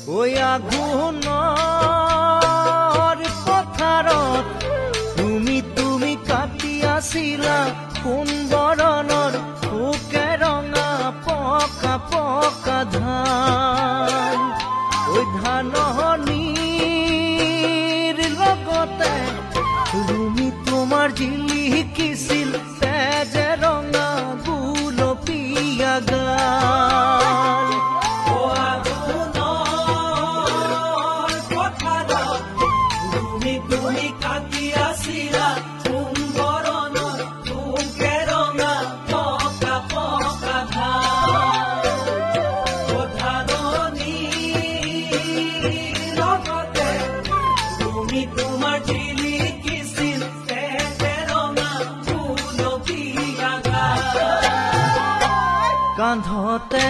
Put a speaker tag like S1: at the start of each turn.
S1: ঐ আঘোণৰ পথাৰত তুমি কাটি আছিলা সোণবৰণৰ পোকে ৰঙা পকা পকা ধান। ঐ ধাননিৰ লগতে তুমি তোমাৰ জিলিকিছিল তেজে ৰঙা গুলপীয়া গাল।
S2: তুমি কাটি আছিলা সোণবৰণৰ পোকে ৰঙা পকা পকা ধান। ধাননিৰ লগতে তুমি তোমাৰ জিলিকিছিল তেজে ৰঙা গুলপীয়া গাল।
S1: কান্ধতে